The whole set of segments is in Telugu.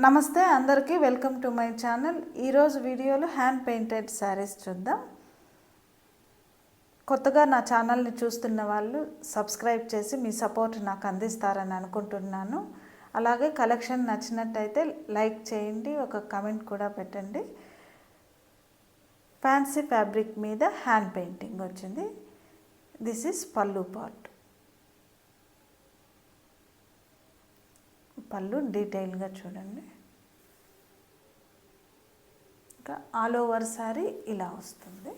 నమస్తే అందరికీ, వెల్కమ్ టు మై ఛానల్. ఈరోజు వీడియోలో హ్యాండ్ పెయింటెడ్ శారీస్ చూద్దాం. కొత్తగా నా ఛానల్ని చూస్తున్న వాళ్ళు సబ్స్క్రైబ్ చేసి మీ సపోర్ట్ నాకు అందిస్తారని అనుకుంటున్నాను. అలాగే కలెక్షన్ నచ్చినట్టయితే లైక్ చేయండి, ఒక కమెంట్ కూడా పెట్టండి. ఫ్యాన్సీ ఫ్యాబ్రిక్ మీద హ్యాండ్ పెయింటింగ్ వచ్చింది. దిస్ ఈజ్ పళ్ళు పార్ట్. పళ్ళు డీటెయిల్గా చూడండి. ఇంకా ఆల్ ఓవర్ శారీ ఇలా వస్తుంది.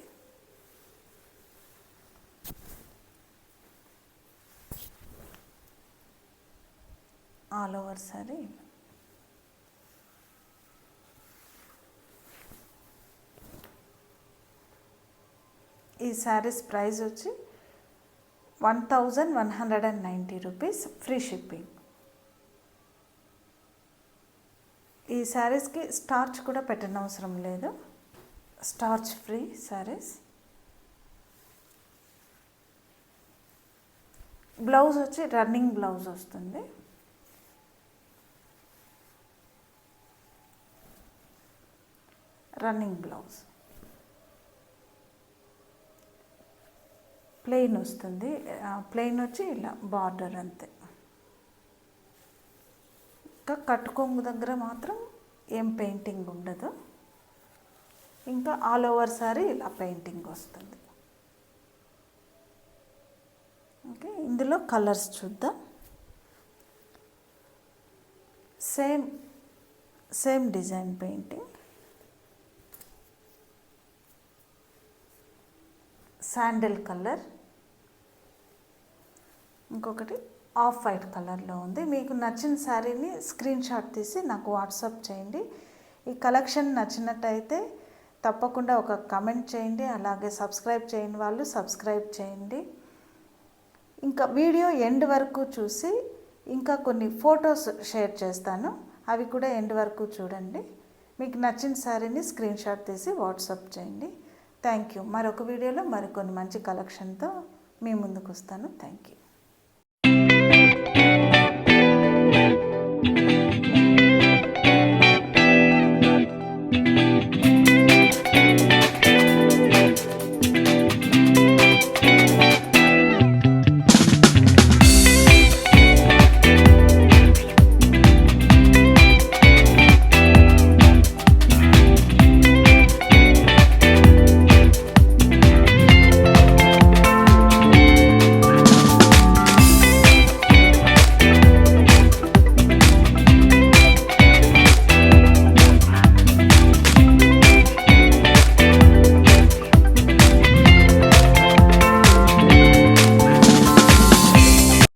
ఆల్ ఓవర్ శారీ ఈ శారీస్ ప్రైస్ వచ్చి 1190 రూపీస్, ఫ్రీ షిప్పింగ్. ఈ శారీస్కి స్టార్చ్ కూడా పెట్టనవసరం లేదు, స్టార్చ్ ఫ్రీ శారీస్. బ్లౌజ్ వచ్చి రన్నింగ్ బ్లౌజ్ వస్తుంది. రన్నింగ్ బ్లౌజ్ ప్లెయిన్ వస్తుంది. ప్లెయిన్ వచ్చి ఇలా బార్డర్ అంతే. ఇంకా కట్టుకొంగు దగ్గర మాత్రం ఏం పెయింటింగ్ ఉండదు. ఇంకా ఆల్ ఓవర్ సారీ ఇలా పెయింటింగ్ వస్తుంది. ఓకే, ఇందులో కలర్స్ చూద్దాం. Same design painting. Sandal colour, ఇంకొకటి ఆఫ్ వైట్ కలర్లో ఉంది. మీకు నచ్చిన శారీని స్క్రీన్ షాట్ తీసి నాకు వాట్సాప్ చేయండి. ఈ కలెక్షన్ నచ్చినట్టయితే తప్పకుండా ఒక కమెంట్ చేయండి. అలాగే సబ్స్క్రైబ్ చేయని వాళ్ళు సబ్స్క్రైబ్ చేయండి. ఇంకా వీడియో ఎండ్ వరకు చూసి ఇంకా కొన్ని ఫొటోస్ షేర్ చేస్తాను, అవి కూడా ఎండ్ వరకు చూడండి. మీకు నచ్చిన శారీని స్క్రీన్ షాట్ తీసి వాట్సాప్ చేయండి. Thank you. మరొక వీడియోలో మరికొన్ని మంచి కలెక్షన్తో మీ ముందుకు వస్తాను. Thank you.